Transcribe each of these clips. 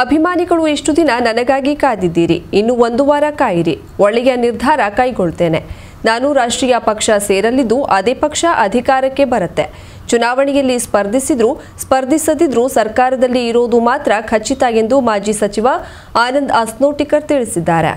ಅಭಿಮಾನಿಗಳು ಇಷ್ಟು ದಿನ ನನಗಾಗಿ ಕಾದಿದ್ದೀರಿ. ಇನ್ನು 1 ವಾರ ಕಾಯಿರಿ. ಒಳ್ಳೆಯ ನಿರ್ಧಾರ ಕೈಗೊಳ್ತೇನೆ. ನಾನು ರಾಷ್ಟ್ರೀಯ ಪಕ್ಷ ಸೇರಲಿದ್ದು ಅದೇ ಪಕ್ಷ ಅಧಿಕಾರಕ್ಕೆ ಬರುತ್ತೆ. ಚುನಾವಣೆಯಲ್ಲಿ ಸ್ಪರ್ಧಿಸದಿದ್ರೂ ಸರ್ಕಾರದಲ್ಲಿ ಇರೋದು ಮಾತ್ರ ಖಚಿತ ಎಂದು ಮಾಜಿ ಸಚಿವ ಆನಂದ್ ಅಸ್ನೋಟಿಕರ್ ತಿಳಿಸಿದ್ದಾರೆ.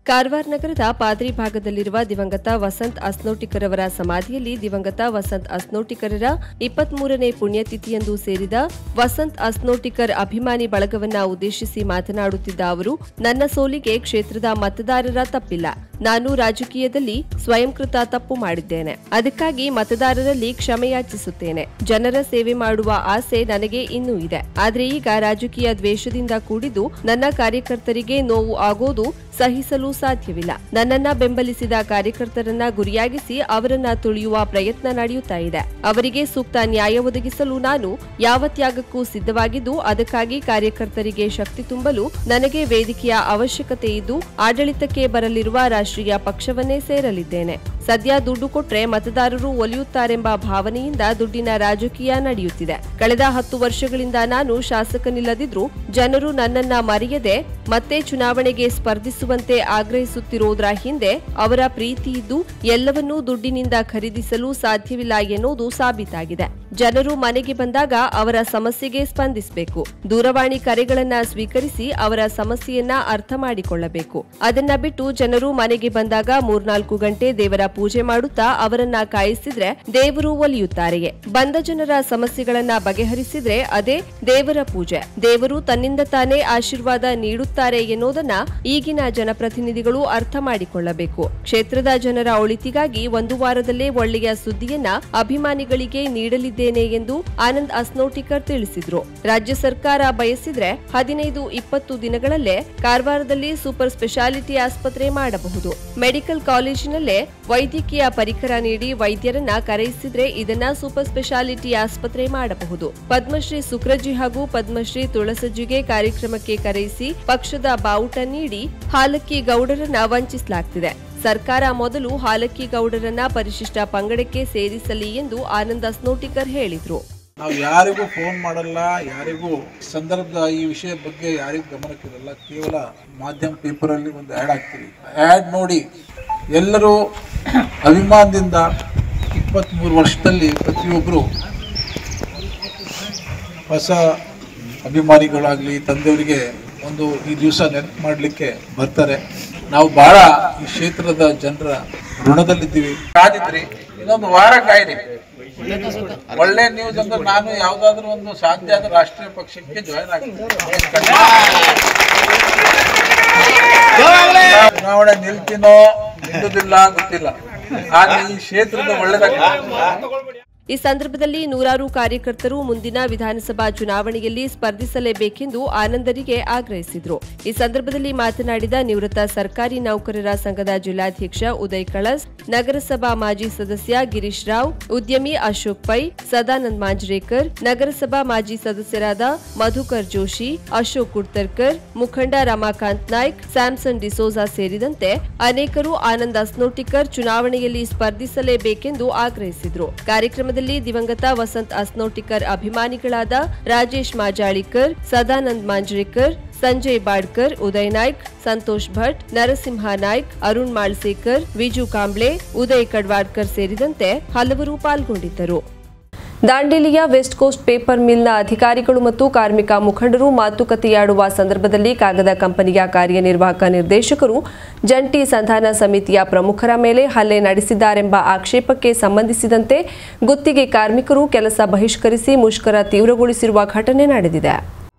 ಕಾರವಾರ ನಗರದ ಪಾದ್ರಿ ಭಾಗದಲ್ಲಿರುವ ದಿವಂಗತ ವಸಂತ್ ಅಸ್ನೋಟಿಕರ್ ಅವರ ಸಮಾಧಿಯಲ್ಲಿ ದಿವಂಗತ ವಸಂತ್ ಅಸ್ನೋಟಿಕರರ 23ನೇ ಪುಣ್ಯತಿಥಿಯಂದು ಸೇರಿದ ವಸಂತ್ ಅಸ್ನೋಟಿಕರ್ ಅಭಿಮಾನಿ ಬಳಗವನ್ನ ಉದ್ದೇಶಿಸಿ ಮಾತನಾಡುತ್ತಿದ್ದ ಅವರು, ನನ್ನ ಸೋಲಿಗೆ ಕ್ಷೇತ್ರದ ಮತದಾರರ ತಪ್ಪಿಲ್ಲ. ನಾನು ರಾಜಕೀಯದಲ್ಲಿ ಸ್ವಯಂಕೃತ ತಪ್ಪು ಮಾಡಿದ್ದೇನೆ. ಅದಕ್ಕಾಗಿ ಮತದಾರರಲ್ಲಿ ಕ್ಷಮೆಯಾಚಿಸುತ್ತೇನೆ. ಜನರ ಸೇವೆ ಮಾಡುವ ಆಸೆ ನನಗೆ ಇನ್ನೂ ಇದೆ. ಆದರೆ ಈಗ ರಾಜಕೀಯ ದ್ವೇಷದಿಂದ ಕೂಡಿದ್ದು ನನ್ನ ಕಾರ್ಯಕರ್ತರಿಗೆ ನೋವು ಆಗೋದು ಸಹಿಸಲು ಸಾಧ್ಯವಿಲ್ಲ. ನನ್ನನ್ನ ಬೆಂಬಲಿಸಿದ ಕಾರ್ಯಕರ್ತರನ್ನ ಗುರಿಯಾಗಿಸಿ ಅವರನ್ನ ತುಳಿಯುವ ಪ್ರಯತ್ನ ನಡೆಯುತ್ತಾ ಇದೆ. ಅವರಿಗೆ ಸೂಕ್ತ ನ್ಯಾಯ ಒದಗಿಸಲು ನಾನು ಯಾವ ತ್ಯಾಗಕ್ಕೂ ಸಿದ್ಧವಾಗಿದ್ದು, ಅದಕ್ಕಾಗಿ ಕಾರ್ಯಕರ್ತರಿಗೆ ಶಕ್ತಿ ತುಂಬಲು ನನಗೆ ವೇದಿಕೆಯ ಅವಶ್ಯಕತೆ ಇದ್ದು, ಆಡಳಿತಕ್ಕೆ ಬರಲಿರುವ ರಾಷ್ಟ್ರೀಯ ಪಕ್ಷವನ್ನೇ ಸೇರಲಿದ್ದೇನೆ. ಸದ್ಯ ದುಡ್ಡು ಕೊಟ್ರೆ ಮತದಾರರು ಒಲಿಯುತ್ತಾರೆಂಬ ಭಾವನೆಯಿಂದ ದುಡ್ಡಿನ ರಾಜಕೀಯ ನಡೆಯುತ್ತಿದೆ. ಕಳೆದ 10 ವರ್ಷಗಳಿಂದ ನಾನು ಶಾಸಕನಿಲ್ಲದಿದ್ರೂ ಜನರು ನನ್ನನ್ನ ಮರೆಯದೆ ಮತ್ತೆ ಚುನಾವಣೆಗೆ ಸ್ಪರ್ಧಿಸುವಂತೆ ಆಗ್ರಹಿಸುತ್ತಿರೋದ್ರ ಹಿಂದೆ ಅವರ ಪ್ರೀತಿ ಇದ್ದು, ಎಲ್ಲವನ್ನೂ ದುಡ್ಡಿನಿಂದ ಖರೀದಿಸಲು ಸಾಧ್ಯವಿಲ್ಲ ಎನ್ನುವುದು ಸಾಬೀತಾಗಿದೆ. ಜನರು ಮನೆಗೆ ಬಂದಾಗ ಅವರ ಸಮಸ್ಯೆಗೆ ಸ್ಪಂದಿಸಬೇಕು. ದೂರವಾಣಿ ಕರೆಗಳನ್ನ ಸ್ವೀಕರಿಸಿ ಅವರ ಸಮಸ್ಯೆಯನ್ನ ಅರ್ಥ ಮಾಡಿಕೊಳ್ಳಬೇಕು. ಅದನ್ನ ಬಿಟ್ಟು ಜನರು ಮನೆಗೆ ಬಂದಾಗ 3-4 ಗಂಟೆ ದೇವರ ಪೂಜೆ ಮಾಡುತ್ತಾ ಅವರನ್ನ ಕಾಯಿಸಿದ್ರೆ ದೇವರು ಒಲಿಯುತ್ತಾರೆಯೇ? ಬಂದ ಜನರ ಸಮಸ್ಯೆಗಳನ್ನ ಬಗೆಹರಿಸಿದ್ರೆ ಅದೇ ದೇವರ ಪೂಜೆ. ದೇವರು ತನ್ನಿಂದ ತಾನೇ ಆಶೀರ್ವಾದ ನೀಡುತ್ತಾರೆ ಎನ್ನುವುದನ್ನ ಈಗಿನ ಜನಪ್ರತಿನಿಧಿಗಳು ಅರ್ಥ ಮಾಡಿಕೊಳ್ಳಬೇಕು. ಕ್ಷೇತ್ರದ ಜನರ ಒಳಿತಿಗಾಗಿ 1 ವಾರದಲ್ಲೇ ಒಳ್ಳೆಯ ಸುದ್ದಿಯನ್ನ ಅಭಿಮಾನಿಗಳಿಗೆ ನೀಡಲಿದ್ದೇನೆ ಎಂದು ಆನಂದ್ ಅಸ್ನೋಟಿಕರ್ ತಿಳಿಸಿದ್ರು. ರಾಜ್ಯ ಸರ್ಕಾರ ಬಯಸಿದ್ರೆ 15-20 ದಿನಗಳಲ್ಲೇ ಕಾರವಾರದಲ್ಲಿ ಸೂಪರ್ ಸ್ಪೆಷಾಲಿಟಿ ಆಸ್ಪತ್ರೆ ಮಾಡಬಹುದು. ಮೆಡಿಕಲ್ ಕಾಲೇಜಿನಲ್ಲೇ ವೈದ್ಯಕೀಯ ಪರಿಕರ ನೀಡಿ ವೈದ್ಯರನ್ನ ಕರೆಯಿಸಿದ್ರೆ ಇದನ್ನ ಸೂಪರ್ ಸ್ಪೆಷಾಲಿಟಿ ಆಸ್ಪತ್ರೆ ಮಾಡಬಹುದು. ಪದ್ಮಶ್ರೀ ಸುಕ್ರಜಿ ಹಾಗೂ ಪದ್ಮಶ್ರೀ ತುಳಸಜಿಗೆ ಕಾರ್ಯಕ್ರಮಕ್ಕೆ ಕರೆಯಿಸಿ ಪಕ್ಷದ ಬಾವುಟ ನೀಡಿ ಹಾಲಕ್ಕಿ ಗೌಡರನ್ನ ವಂಚಿಸಲಾಗ್ತಿದೆ. ಸರ್ಕಾರ ಮೊದಲು ಹಾಲಕ್ಕಿ ಗೌಡರನ್ನ ಪರಿಶಿಷ್ಟ ಪಂಗಡಕ್ಕೆ ಸೇರಿಸಲಿ ಎಂದು ಆನಂದ್ ಅಸ್ನೋಟಿಕರ್ ಹೇಳಿದ್ರು. ನಾವು ಯಾರಿಗೂ ಫೋನ್ ಮಾಡಲ್ಲ, ಯಾರಿಗೂ ಸಂದರ್ಭದ ಈ ವಿಷಯ ಬಗ್ಗೆ ಯಾರಿಗೂ ಗಮನಕ್ಕಿರಲ್ಲ. ಕೇವಲ ಮಾಧ್ಯಮ ಪೇಪರಲ್ಲಿ ಒಂದು ಆ್ಯಡ್ ಹಾಕ್ತೀವಿ. ಆ್ಯಡ್ ನೋಡಿ ಎಲ್ಲರೂ ಅಭಿಮಾನದಿಂದ 23 ವರ್ಷದಲ್ಲಿ ಪ್ರತಿಯೊಬ್ಬರು ಹೊಸ ಅಭಿಮಾನಿಗಳಾಗಲಿ ತಂದೆಯವರಿಗೆ ಒಂದು ಈ ದಿವಸ ನೆನಪು ಮಾಡಲಿಕ್ಕೆ ಬರ್ತಾರೆ. ನಾವು ಬಹಳ ಈ ಕ್ಷೇತ್ರದ ಜನರ ಋಣದಲ್ಲಿದ್ದೀವಿ. ಕಾದಿದ್ರಿ, ಇನ್ನೊಂದು ವಾರ ಕಾಯಿರಿ. ಒಳ್ಳೆ ನ್ಯೂಸ್ ಅಂದ್ರೆ ನಾನು ಯಾವ್ದಾದ್ರು ಒಂದು ಸಾಧ್ಯ ಆದ ರಾಷ್ಟ್ರೀಯ ಪಕ್ಷಕ್ಕೆ ಜಾಯಿನ್ ಆಗ್ತೀನಿ. ಚುನಾವಣೆ ನಿಲ್ತೀನೋ ನಿಲ್ಲುದಿಲ್ಲ ಗೊತ್ತಿಲ್ಲ, ಆದ್ರೆ ಈ ಕ್ಷೇತ್ರದ ಒಳ್ಳೆದಾಗ್ತದೆ. ಈ ಸಂದರ್ಭದಲ್ಲಿ ನೂರಾರು ಕಾರ್ಯಕರ್ತರು ಮುಂದಿನ ವಿಧಾನಸಭಾ ಚುನಾವಣೆಯಲ್ಲಿ ಸ್ಪರ್ಧಿಸಲೇಬೇಕೆಂದು ಆನಂದರಿಗೆ ಆಗ್ರಹಿಸಿದರು. ಈ ಸಂದರ್ಭದಲ್ಲಿ ಮಾತನಾಡಿದ ನಿವೃತ್ತ ಸರ್ಕಾರಿ ನೌಕರರ ಸಂಘದ ಜಿಲ್ಲಾಧ್ಯಕ್ಷ ಉದಯ್ ಕಳಸ್, ನಗರಸಭಾ ಮಾಜಿ ಸದಸ್ಯ ಗಿರೀಶ್ ರಾವ್, ಉದ್ಯಮಿ ಅಶೋಕ್ ಪೈ, ಸದಾನಂದ್ ಮಾಂಜ್ರೇಕರ್, ನಗರಸಭಾ ಮಾಜಿ ಸದಸ್ಯರಾದ ಮಧುಕರ್ ಜೋಶಿ, ಅಶೋಕ್ ಕುಡ್ತರ್ಕರ್, ಮುಖಂಡ ರಮಾಕಾಂತ್ ನಾಯ್ಕ್, ಸ್ಯಾಮ್ಸನ್ ಡಿಸೋಜಾ ಸೇರಿದಂತೆ ಅನೇಕರು ಆನಂದ್ ಅಸ್ನೋಟಿಕರ್ ಚುನಾವಣೆಯಲ್ಲಿ ಸ್ಪರ್ಧಿಸಲೇಬೇಕೆಂದು ಆಗ್ರಹಿಸಿದರು. ಕಾರ್ಯಕ್ರಮದಲ್ಲಿ ದಿವಂಗತ ವಸಂತ್ ಅಸ್ನೋಟಿಕರ್ ಅಭಿಮಾನಿಗಳಾದ ರಾಜೇಶ್ ಮಾಜಾಳಿಕರ್, ಸದಾನಂದ್ ಮಾಂಜ್ರೇಕರ್, ಸಂಜಯ್ ಬಾಡ್ಕರ್, ಉದಯ್ ನಾಯ್ಕ್, ಸಂತೋಷ್ ಭಟ್, ನರಸಿಂಹ ನಾಯ್ಕ್, ಅರುಣ್ ಮಾಳ್ಸೇಕರ್, ವಿಜು ಕಾಂಬ್ಳೆ, ಉದಯ್ ಕಡ್ವಾಡ್ಕರ್ ಸೇರಿದಂತೆ ಹಲವರು ಪಾಲ್ಗೊಂಡಿದ್ದರು. ದಾಂಡೇಲಿಯ ವೆಸ್ಟ್ ಕೋಸ್ಟ್ ಪೇಪರ್ ಮಿಲ್ನ ಅಧಿಕಾರಿಗಳು ಮತ್ತು ಕಾರ್ಮಿಕ ಮುಖಂಡರು ಮಾತುಕತೆಯಾಡುವ ಸಂದರ್ಭದಲ್ಲಿ ಕಾಗದ ಕಂಪನಿಯ ಕಾರ್ಯನಿರ್ವಾಹಕ ನಿರ್ದೇಶಕರು ಜಂಟಿ ಸಂಧಾನ ಸಮಿತಿಯ ಪ್ರಮುಖರ ಮೇಲೆ ಹಲ್ಲೆ ನಡೆಸಿದ್ದಾರೆಂಬ ಆಕ್ಷೇಪಕ್ಕೆ ಸಂಬಂಧಿಸಿದಂತೆ ಗುತ್ತಿಗೆ ಕಾರ್ಮಿಕರು ಕೆಲಸ ಬಹಿಷ್ಕರಿಸಿ ಮುಷ್ಕರ ತೀವ್ರಗೊಳಿಸಿರುವ ಘಟನೆ ನಡೆದಿದೆ.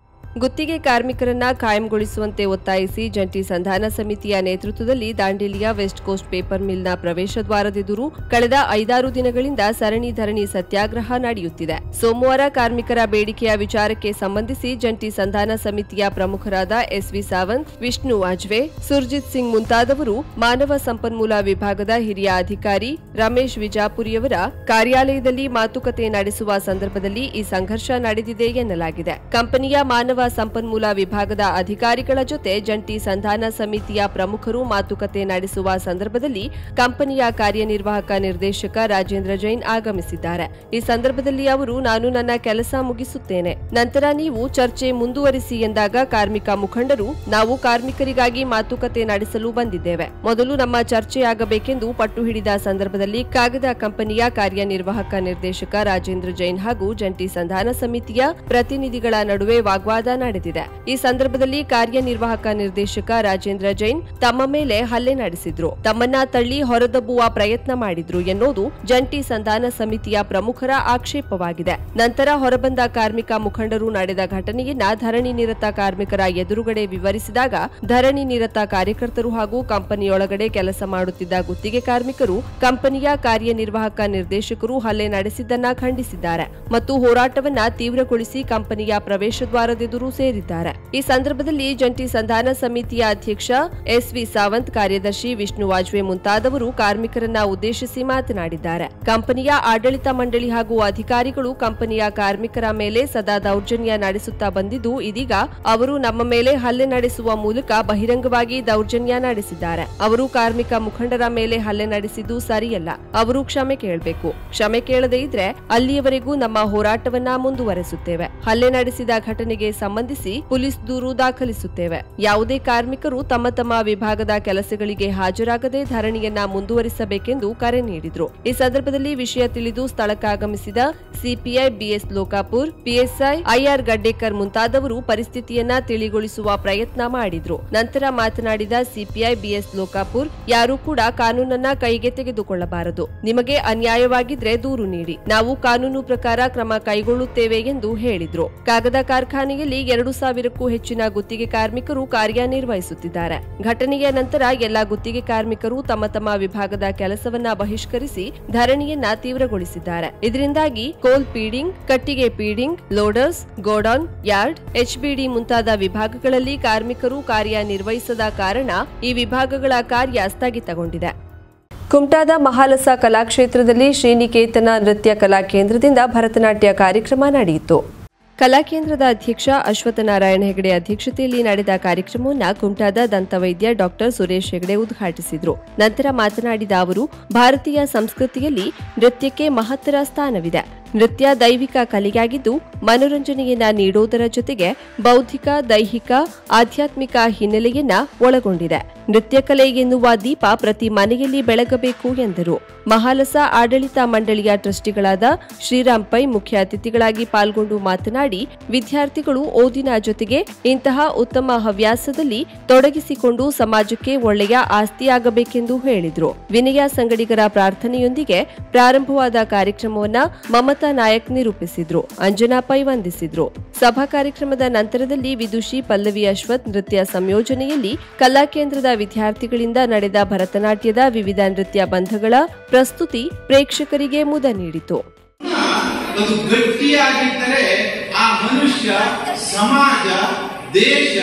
ಗುತ್ತಿಗೆ ಕಾರ್ಮಿಕರನ್ನ ಕಾಯಂಗೊಳಿಸುವಂತೆ ಒತ್ತಾಯಿಸಿ ಜಂಟಿ ಸಂಧಾನ ಸಮಿತಿಯ ನೇತೃತ್ವದಲ್ಲಿ ದಾಂಡೇಲಿಯ ವೆಸ್ಟ್ ಕೋಸ್ಟ್ ಪೇಪರ್ ಮಿಲ್ನ ಪ್ರವೇಶ ದ್ವಾರದೆದುರು ಕಳೆದ 5-6 ದಿನಗಳಿಂದ ಸರಣಿ ಧರಣಿ ಸತ್ಯಾಗ್ರಹ ನಡೆಯುತ್ತಿದೆ. ಸೋಮವಾರ ಕಾರ್ಮಿಕರ ಬೇಡಿಕೆಯ ವಿಚಾರಕ್ಕೆ ಸಂಬಂಧಿಸಿ ಜಂಟಿ ಸಂಧಾನ ಸಮಿತಿಯ ಪ್ರಮುಖರಾದ ಎಸ್ವಿ ಸಾವಂತ್, ವಿಷ್ಣು ವಾಜ್ವೆ, ಸುರ್ಜಿತ್ ಸಿಂಗ್ ಮುಂತಾದವರು ಮಾನವ ಸಂಪನ್ಮೂಲ ವಿಭಾಗದ ಹಿರಿಯ ಅಧಿಕಾರಿ ರಮೇಶ್ ವಿಜಾಪುರಿಯವರ ಕಾರ್ಯಾಲಯದಲ್ಲಿ ಮಾತುಕತೆ ನಡೆಸುವ ಸಂದರ್ಭದಲ್ಲಿ ಈ ಸಂಘರ್ಷ ನಡೆದಿದೆ ಎನ್ನಲಾಗಿದೆ. ಕಂಪನಿಯ ಮಾನವ ಸಂಪನ್ಮೂಲ ವಿಭಾಗದ ಅಧಿಕಾರಿಗಳ ಜೊತೆ ಜಂಟಿ ಸಂಧಾನ ಸಮಿತಿಯ ಪ್ರಮುಖರು ಮಾತುಕತೆ ನಡೆಸುವ ಸಂದರ್ಭದಲ್ಲಿ ಕಂಪನಿಯ ಕಾರ್ಯನಿರ್ವಾಹಕ ನಿರ್ದೇಶಕ ರಾಜೇಂದ್ರ ಜೈನ್ ಆಗಮಿಸಿದ್ದಾರೆ. ಈ ಸಂದರ್ಭದಲ್ಲಿ ಅವರು, ನಾನು ನನ್ನ ಕೆಲಸ ಮುಗಿಸುತ್ತೇನೆ, ನಂತರ ನೀವು ಚರ್ಚೆ ಮುಂದುವರಿಸಿ ಎಂದಾಗ ಕಾರ್ಮಿಕ ಮುಖಂಡರು, ನಾವು ಕಾರ್ಮಿಕರಿಗಾಗಿ ಮಾತುಕತೆ ನಡೆಸಲು ಬಂದಿದ್ದೇವೆ, ಮೊದಲು ನಮ್ಮ ಚರ್ಚೆಯಾಗಬೇಕೆಂದು ಪಟ್ಟು ಹಿಡಿದ ಸಂದರ್ಭದಲ್ಲಿ ಕಾಗದ ಕಂಪನಿಯ ಕಾರ್ಯನಿರ್ವಾಹಕ ನಿರ್ದೇಶಕ ರಾಜೇಂದ್ರ ಜೈನ್ ಹಾಗೂ ಜಂಟಿ ಸಂಧಾನ ಸಮಿತಿಯ ಪ್ರತಿನಿಧಿಗಳ ನಡುವೆ ವಾಗ್ವಾದ ನಡೆದಿದೆ. ಈ ಸಂದರ್ಭದಲ್ಲಿ ಕಾರ್ಯನಿರ್ವಾಹಕ ನಿರ್ದೇಶಕ ರಾಜೇಂದ್ರ ಜೈನ್ ತಮ್ಮ ಮೇಲೆ ಹಲ್ಲೆ ನಡೆಸಿದ್ರು, ತಮ್ಮನ್ನ ತಳ್ಳಿ ಹೊರದಬ್ಬುವ ಪ್ರಯತ್ನ ಮಾಡಿದ್ರು ಎನ್ನುವುದು ಜಂಟಿ ಸಂಧಾನ ಸಮಿತಿಯ ಪ್ರಮುಖರ ಆಕ್ಷೇಪವಾಗಿದೆ. ನಂತರ ಹೊರಬಂದ ಕಾರ್ಮಿಕ ಮುಖಂಡರು ನಡೆದ ಘಟನೆಯನ್ನ ಧರಣಿ ನಿರತ ಕಾರ್ಮಿಕರ ಎದುರುಗಡೆ ವಿವರಿಸಿದಾಗ ಧರಣಿ ನಿರತ ಕಾರ್ಯಕರ್ತರು ಹಾಗೂ ಕಂಪನಿಯೊಳಗಡೆ ಕೆಲಸ ಮಾಡುತ್ತಿದ್ದ ಗುತ್ತಿಗೆ ಕಾರ್ಮಿಕರು ಕಂಪನಿಯ ಕಾರ್ಯನಿರ್ವಾಹಕ ನಿರ್ದೇಶಕರು ಹಲ್ಲೆ ನಡೆಸಿದ್ದನ್ನ ಖಂಡಿಸಿದ್ದಾರೆ ಮತ್ತು ಹೋರಾಟವನ್ನ ತೀವ್ರಗೊಳಿಸಿ ಕಂಪನಿಯ ಪ್ರವೇಶ ದ್ವಾರದೆದುರು ಸೇರಿದ್ದಾರೆ. ಈ ಸಂದರ್ಭದಲ್ಲಿ ಜಂಟಿ ಸಂಧಾನ ಸಮಿತಿಯ ಅಧ್ಯಕ್ಷ ಎಸ್ವಿ ಸಾವಂತ್, ಕಾರ್ಯದರ್ಶಿ ವಿಷ್ಣು ವಾಜ್ವೆ ಮುಂತಾದವರು ಕಾರ್ಮಿಕರನ್ನ ಉದ್ದೇಶಿಸಿ ಮಾತನಾಡಿದ್ದಾರೆ. ಕಂಪನಿಯ ಆಡಳಿತ ಮಂಡಳಿ ಹಾಗೂ ಅಧಿಕಾರಿಗಳು ಕಂಪನಿಯ ಕಾರ್ಮಿಕರ ಮೇಲೆ ಸದಾ ದೌರ್ಜನ್ಯ ನಡೆಸುತ್ತಾ ಬಂದಿದ್ದು, ಇದೀಗ ಅವರು ನಮ್ಮ ಮೇಲೆ ಹಲ್ಲೆ ನಡೆಸುವ ಮೂಲಕ ಬಹಿರಂಗವಾಗಿ ದೌರ್ಜನ್ಯ ನಡೆಸಿದ್ದಾರೆ. ಅವರು ಕಾರ್ಮಿಕ ಮುಖಂಡರ ಮೇಲೆ ಹಲ್ಲೆ ನಡೆಸಿದ್ದು ಸರಿಯಲ್ಲ, ಅವರು ಕ್ಷಮೆ ಕೇಳಬೇಕು. ಕ್ಷಮೆ ಕೇಳದೇ ಇದ್ರೆ ಅಲ್ಲಿಯವರೆಗೂ ನಮ್ಮ ಹೋರಾಟವನ್ನ ಮುಂದುವರೆಸುತ್ತೇವೆ. ಹಲ್ಲೆ ನಡೆಸಿದ ಘಟನೆಗೆ ಸಂಬಂಧಿಸಿ ಪೊಲೀಸ್ ದೂರು ದಾಖಲಿಸುತ್ತೇವೆ. ಯಾವುದೇ ಕಾರ್ಮಿಕರು ತಮ್ಮ ತಮ್ಮ ವಿಭಾಗದ ಕೆಲಸಗಳಿಗೆ ಹಾಜರಾಗದೆ ಧರಣಿಯನ್ನ ಮುಂದುವರಿಸಬೇಕೆಂದು ಕರೆ ನೀಡಿದ್ರು. ಈ ಸಂದರ್ಭದಲ್ಲಿ ವಿಷಯ ತಿಳಿದು ಸ್ಥಳಕ್ಕಾಗಮಿಸಿದ CPI BS Lokapur, PSI IR Gaddekar ಮುಂತಾದವರು ಪರಿಸ್ಥಿತಿಯನ್ನ ತಿಳಿಗೊಳಿಸುವ ಪ್ರಯತ್ನ ಮಾಡಿದ್ರು. ನಂತರ ಮಾತನಾಡಿದ ಸಿಪಿಐ ಬಿಎಸ್ ಲೋಕಾಪುರ್, ಯಾರೂ ಕೂಡ ಕಾನೂನನ್ನ ಕೈಗೆ ತೆಗೆದುಕೊಳ್ಳಬಾರದು. ನಿಮಗೆ ಅನ್ಯಾಯವಾಗಿದ್ರೆ ದೂರು ನೀಡಿ, ನಾವು ಕಾನೂನು ಪ್ರಕಾರ ಕ್ರಮ ಕೈಗೊಳ್ಳುತ್ತೇವೆ ಎಂದು ಹೇಳಿದ್ರು. ಕಾಗದ ಕಾರ್ಖಾನೆಯಲ್ಲಿ 2,000ಕ್ಕೂ ಹೆಚ್ಚಿನ ಗುತ್ತಿಗೆ ಕಾರ್ಮಿಕರು ಕಾರ್ಯನಿರ್ವಹಿಸುತ್ತಿದ್ದಾರೆ. ಘಟನೆಯ ನಂತರ ಎಲ್ಲಾ ಗುತ್ತಿಗೆ ಕಾರ್ಮಿಕರು ತಮ್ಮ ತಮ್ಮ ವಿಭಾಗದ ಕೆಲಸವನ್ನ ಬಹಿಷ್ಕರಿಸಿ ಧರಣಿಯನ್ನ ತೀವ್ರಗೊಳಿಸಿದ್ದಾರೆ. ಇದರಿಂದಾಗಿ ಕೋಲ್ ಪೀಡಿಂಗ್, ಕಟ್ಟಿಗೆ ಪೀಡಿಂಗ್, ಲೋಡರ್ಸ್, ಗೋಡೌನ್, ಯಾರ್ಡ್, ಎಚ್ಬಿಡಿ ಮುಂತಾದ ವಿಭಾಗಗಳಲ್ಲಿ ಕಾರ್ಮಿಕರು ಕಾರ್ಯನಿರ್ವಹಿಸದ ಕಾರಣ ಈ ವಿಭಾಗಗಳ ಕಾರ್ಯ ಸ್ಥಗಿತಗೊಂಡಿದೆ. ಕುಮಟಾದ ಮಹಾಲಸ ಕಲಾಕ್ಷೇತ್ರದಲ್ಲಿ ಶ್ರೀನಿಕೇತನ ನೃತ್ಯ ಕಲಾ ಕೇಂದ್ರದಿಂದ ಭರತನಾಟ್ಯ ಕಾರ್ಯಕ್ರಮ ನಡೆಯಿತು. ಕಲಾಕೇಂದ್ರದ ಅಧ್ಯಕ್ಷ ಅಶ್ವತ್ಥನಾರಾಯಣ ಹೆಗಡೆ ಅಧ್ಯಕ್ಷತೆಯಲ್ಲಿ ನಡೆದ ಕಾರ್ಯಕ್ರಮವನ್ನು ಕುಮಟಾದ ದಂತವೈದ್ಯ ಡಾಕ್ಟರ್ ಸುರೇಶ್ ಹೆಗಡೆ ಉದ್ಘಾಟಿಸಿದರು. ನಂತರ ಮಾತನಾಡಿದ ಅವರು, ಭಾರತೀಯ ಸಂಸ್ಕೃತಿಯಲ್ಲಿ ನೃತ್ಯಕ್ಕೆ ಮಹತ್ತರ ಸ್ಥಾನವಿದೆ. ನೃತ್ಯ ದೈವಿಕ ಕಲೆಯಾಗಿದ್ದು ಮನೋರಂಜನೆಯನ್ನ ನೀಡುವುದರ ಜೊತೆಗೆ ಬೌದ್ಧಿಕ, ದೈಹಿಕ, ಆಧ್ಯಾತ್ಮಿಕ ಹಿನ್ನೆಲೆಯನ್ನ ಒಳಗೊಂಡಿದೆ. ನೃತ್ಯ ಕಲೆ ಎನ್ನುವ ದೀಪ ಪ್ರತಿ ಮನೆಯಲ್ಲಿ ಬೆಳಗಬೇಕು ಎಂದರು. ಮಹಾಲಸ ಆಡಳಿತ ಮಂಡಳಿಯ ಟ್ರಸ್ಟಿಗಳಾದ ಶ್ರೀರಾಮ್ ಪೈ ಮುಖ್ಯ ಅತಿಥಿಗಳಾಗಿ ಪಾಲ್ಗೊಂಡು ಮಾತನಾಡಿ, ವಿದ್ಯಾರ್ಥಿಗಳು ಓದಿನ ಜೊತೆಗೆ ಇಂತಹ ಉತ್ತಮ ಹವ್ಯಾಸದಲ್ಲಿ ತೊಡಗಿಸಿಕೊಂಡು ಸಮಾಜಕ್ಕೆ ಒಳ್ಳೆಯ ಆಸ್ತಿಯಾಗಬೇಕೆಂದು ಹೇಳಿದರು. ವಿನಯ ಸಂಗಡಿಗರ ಪ್ರಾರ್ಥನೆಯೊಂದಿಗೆ ಪ್ರಾರಂಭವಾದ ಕಾರ್ಯಕ್ರಮವನ್ನು ಮಮತಾ ನಾಯಕ್ ನಿರೂಪಿಸಿದ್ರು. ಅಂಜನಾ ಪೈ ವಂದಿಸಿದ್ರು. ಸಭಾ ಕಾರ್ಯಕ್ರಮದ ನಂತರದಲ್ಲಿ ವಿದುಷಿ ಪಲ್ಲವಿ ಅಶ್ವಥ್ ನೃತ್ಯ ಸಂಯೋಜನೆಯಲ್ಲಿ ಕಲಾಕೇಂದ್ರದ ವಿದ್ಯಾರ್ಥಿಗಳಿಂದ ನಡೆದ ಭರತನಾಟ್ಯದ ವಿವಿಧ ನೃತ್ಯ ಬಂಧಗಳ ಪ್ರಸ್ತುತಿ ಪ್ರೇಕ್ಷಕರಿಗೆ ಮುದ ನೀಡಿತು. ಅದು ಗಟ್ಟಿಯಾಗಿದ್ದರೆ ಆ ಮನುಷ್ಯ, ಸಮಾಜ, ದೇಶ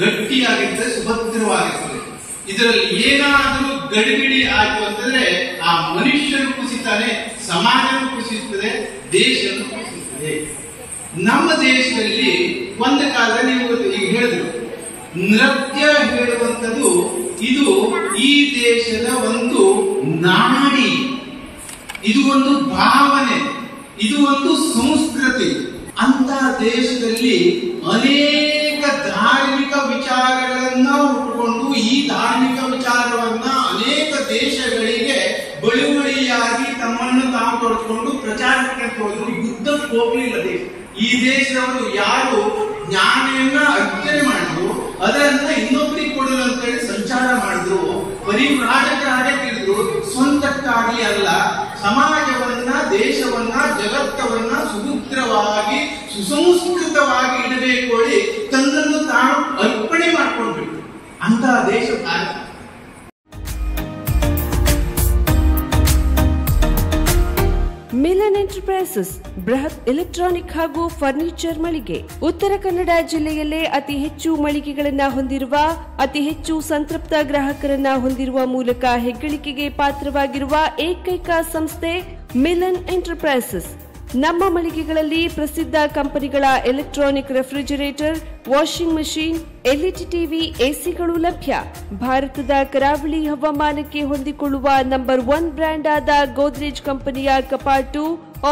ಗಟ್ಟಿಯಾಗಿದ್ದರೆ ಸುಭದ್ರವಾಗಿರ್ತದೆ. ಇದರಲ್ಲಿ ಏನಾದರೂ ಗಡಿಬಿಡಿ ಆಯ್ತು ಅಂತಂದ್ರೆ ಆ ಮನುಷ್ಯನು ಕುಸಿತಾನೆ, ಸಮಾಜನು ಕುಸಿಯುತ್ತದೆ, ದೇಶನು ಕುಸಿಯುತ್ತದೆ. ನಮ್ಮ ದೇಶದಲ್ಲಿ ಒಂದು ಕಾಲದಲ್ಲಿ ನೀವು ಈಗ ಹೇಳಿದ್ರು, ನೃತ್ಯ ಹೇಳುವಂಥದ್ದು ಇದು ಈ ದೇಶದ ಒಂದು ನಾಡಿ, ಇದು ಒಂದು ಭಾವನೆ, ಇದು ಒಂದು ಸಂಸ್ಕೃತಿ. ಅಂತ ದೇಶದಲ್ಲಿ ಅನೇಕ ಧಾರ್ಮಿಕ ವಿಚಾರಗಳನ್ನ ಉಟ್ಕೊಂಡು ಈ ಧಾರ್ಮಿಕ ವಿಚಾರವನ್ನ ಅನೇಕ ದೇಶಗಳಿಗೆ ಬಳುವಳಿಯಾಗಿ ತಮ್ಮನ್ನು ತಾವು ತೊಡ್ಕೊಂಡು ಪ್ರಚಾರಕ್ಕೆ ಹೋದ್ರು. ಯುದ್ಧಕ್ಕೆ ಹೋಗ್ಲಿಲ್ಲ ದೇಶ. ಈ ದೇಶದವರು ಯಾರು ಜ್ಞಾನೆಯನ್ನ ಅರ್ಜನೆ ಮಾಡಿದ್ರು, ಅದನ್ನ ಇನ್ನೊಬ್ಬರಿಗೆ ಕೊಡಲು ಅಂತ ಹೇಳಿ ಸಂಚಾರ ಮಾಡಿದ್ರು. ಪರಿವ್ರಾಜಕರಾಗಿದ್ರು, ಸ್ವಂತಕ್ಕಾಗಿ ಅಲ್ಲ, ಸಮಾಜವನ್ನ, ದೇಶವನ್ನ, ಜಗತ್ತವನ್ನ ಸುಭದ್ರವಾಗಿ, ಸುಸಂಸ್ಕೃತವಾಗಿ ಇಡಬೇಕು ಹೇಳಿ ತನ್ನನ್ನು ತಾನು ಅರ್ಪಣೆ ಮಾಡ್ಕೊಂಡ್ಬಿಟ್ಟು ಅಂತಹ ದೇಶ ಭಾರತ. ಮಿಲನ್ ಎಂಟರ್ಪ್ರೈಸಸ್ ಬೃಹತ್ ಎಲೆಕ್ಟ್ರಾನಿಕ್ ಹಾಗೂ ಫರ್ನಿಚರ್ ಮಳಿಗೆ. ಉತ್ತರ ಕನ್ನಡ ಜಿಲ್ಲೆಯಲ್ಲೇ ಅತಿ ಹೆಚ್ಚು ಮಳಿಗೆಗಳನ್ನು ಹೊಂದಿರುವ, ಅತಿ ಹೆಚ್ಚು ಸಂತೃಪ್ತ ಗ್ರಾಹಕರನ್ನ ಹೊಂದಿರುವ ಮೂಲಕ ಹೆಗ್ಗಳಿಕೆಗೆ ಪಾತ್ರವಾಗಿರುವ ಏಕೈಕ ಸಂಸ್ಥೆ ಮಿಲನ್ ಎಂಟರ್ಪ್ರೈಸಸ್. ನಮ್ಮ ಮಳಿಗೆಗಳಲ್ಲಿ ಪ್ರಸಿದ್ಧ ಕಂಪನಿಗಳ electronic refrigerator, washing machine, LED TV, ಎಸಿಗಳು ಲಭ್ಯ. ಭಾರತದ ಕರಾವಳಿ ಹವಾಮಾನಕ್ಕೆ ಹೊಂದಿಕೊಳ್ಳುವ ನಂಬರ್ 1 ಬ್ರ್ಯಾಂಡ್ ಆದ ಗೋದ್ರೇಜ್ ಕಂಪನಿಯ ಕಪಾಟು,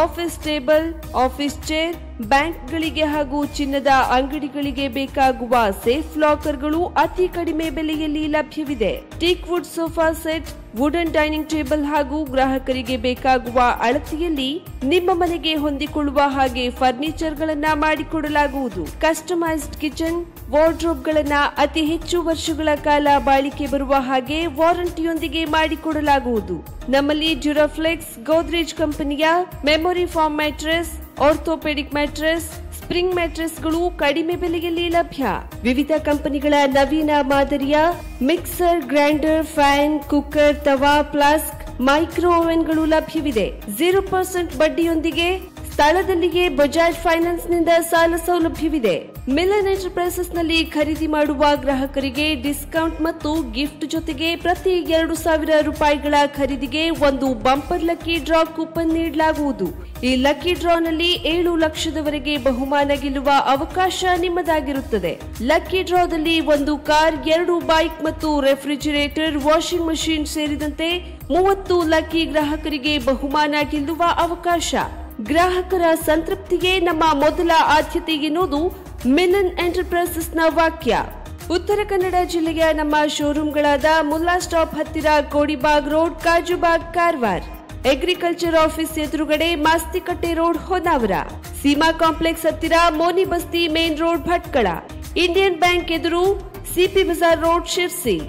ಆಫೀಸ್ ಟೇಬಲ್, ಆಫೀಸ್ ಚೇರ್, ಬ್ಯಾಂಕ್ಗಳಿಗೆ ಹಾಗೂ ಚಿನ್ನದ ಅಂಗಡಿಗಳಿಗೆ ಬೇಕಾಗುವ ಸೇಫ್ ಲಾಕರ್ಗಳು ಅತಿ ಕಡಿಮೆ ಬೆಲೆಯಲ್ಲಿ ಲಭ್ಯವಿದೆ. Teak wood sofa set, wooden dining table ಹಾಗೂ ಗ್ರಾಹಕರಿಗೆ ಬೇಕಾಗುವ ಅಳತೆಯಲ್ಲಿ ನಿಮ್ಮ ಮನೆಗೆ ಹೊಂದಿಕೊಳ್ಳುವ ಹಾಗೆ ಫರ್ನಿಚರ್ಗಳನ್ನ ಮಾಡಿಕೊಡಲಾಗುವುದು. ಕಸ್ಟಮೈಸ್ಡ್ ಕಿಚನ್, ವಾರ್ಡ್ರೋಬ್ಗಳನ್ನ ಅತಿ ಹೆಚ್ಚು ವರ್ಷಗಳ ಕಾಲ ಬಾಳಿಕೆ ಬರುವ ಹಾಗೆ ವಾರಂಟಿಯೊಂದಿಗೆ ಮಾಡಿಕೊಡಲಾಗುವುದು. ನಮ್ಮಲ್ಲಿ ಡ್ಯೂರಾಫ್ಲೆಕ್ಸ್, ಗೋದ್ರೇಜ್ ಕಂಪನಿಯ memory foam mattress, orthopedic mattress, spring ಮ್ಯಾಟ್ರೆಸ್ಗಳು ಕಡಿಮೆ ಬೆಲೆಯಲ್ಲಿ ಲಭ್ಯ. ವಿವಿಧ ಕಂಪನಿಗಳ ನವೀನ ಮಾದರಿಯ ಮಿಕ್ಸರ್, ಗ್ರೈಂಡರ್, ಫ್ಯಾನ್, ಕುಕ್ಕರ್, ತವಾ, ಫ್ಲಾಸ್ಕ್, ಮೈಕ್ರೋ ಓವೆನ್ಗಳು ಲಭ್ಯವಿದೆ. 0% ಬಡ್ಡಿಯೊಂದಿಗೆ ಸ್ಥಳದಲ್ಲಿಯೇ ಬಜಾಜ್ ಫೈನಾನ್ಸ್ ನಿಂದ ಸಾಲ ಸೌಲಭ್ಯವಿದೆ. ಮಿಲನ್ ಎಂಟರ್ಪ್ರೈಸಸ್ ನಲ್ಲಿ ಖರೀದಿ ಮಾಡುವ ಗ್ರಾಹಕರಿಗೆ ಡಿಸ್ಕೌಂಟ್ ಮತ್ತು ಗಿಫ್ಟ್ ಜೊತೆಗೆ ಪ್ರತಿ 2,000 ರೂಪಾಯಿಗಳ ಖರೀದಿಗೆ ಒಂದು ಬಂಪರ್ ಲಕ್ಕಿ ಡ್ರಾ ಕೂಪನ್ ನೀಡಲಾಗುವುದು. ಈ ಲಕ್ಕಿ ಡ್ರಾನಲ್ಲಿ 7 ಲಕ್ಷದವರೆಗೆ ಬಹುಮಾನ ಗೆಲ್ಲುವ ಅವಕಾಶ ನಿಮ್ಮದಾಗಿರುತ್ತದೆ. ಲಕ್ಕಿ ಡ್ರಾದಲ್ಲಿ 1 ಕಾರ್, 2 ಬೈಕ್ ಮತ್ತು ರೆಫ್ರಿಜರೇಟರ್, ವಾಷಿಂಗ್ ಮಷೀನ್ ಸೇರಿದಂತೆ 30 ಲಕ್ಕಿ ಗ್ರಾಹಕರಿಗೆ ಬಹುಮಾನ ಗೆಲ್ಲುವ ಅವಕಾಶ. ಗ್ರಾಹಕರ ಸಂತೃಪ್ತಿಗೆ ನಮ್ಮ ಮೊದಲ ಆದ್ಯತೆ ಎನ್ನುವುದು ಮಿಲನ್ ಎಂಟರ್ಪ್ರೈಸಸ್ನ ವಾಕ್ಯ. ಉತ್ತರ ಕನ್ನಡ ಜಿಲ್ಲೆಯ ನಮ್ಮ ಶೋರೂಮ್ಗಳಾದ ಮುಲ್ಲಾ ಸ್ಟಾಪ್ ಹತ್ತಿರ Kodibag road, Kajubag, Karwar, agriculture office ಎದುರುಗಡೆ ಮಾಸ್ತಿಕಟ್ಟೆ ರೋಡ್, ಹೊನ್ನಾವರ, ಸೀಮಾ ಕಾಂಪ್ಲೆಕ್ಸ್ ಹತ್ತಿರ Moni Basti main road, Bhatkal, Indian bank ಎದುರು CP Bazar road, Sirsi,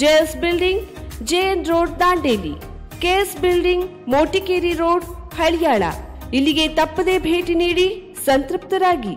JS building, JN road, Dandeli, KS building, Motikeri road, Haliyal. ಇಲ್ಲಿಗೆ ತಪ್ಪದೇ ಭೇಟಿ ನೀಡಿ ಸಂತೃಪ್ತರಾಗಿ.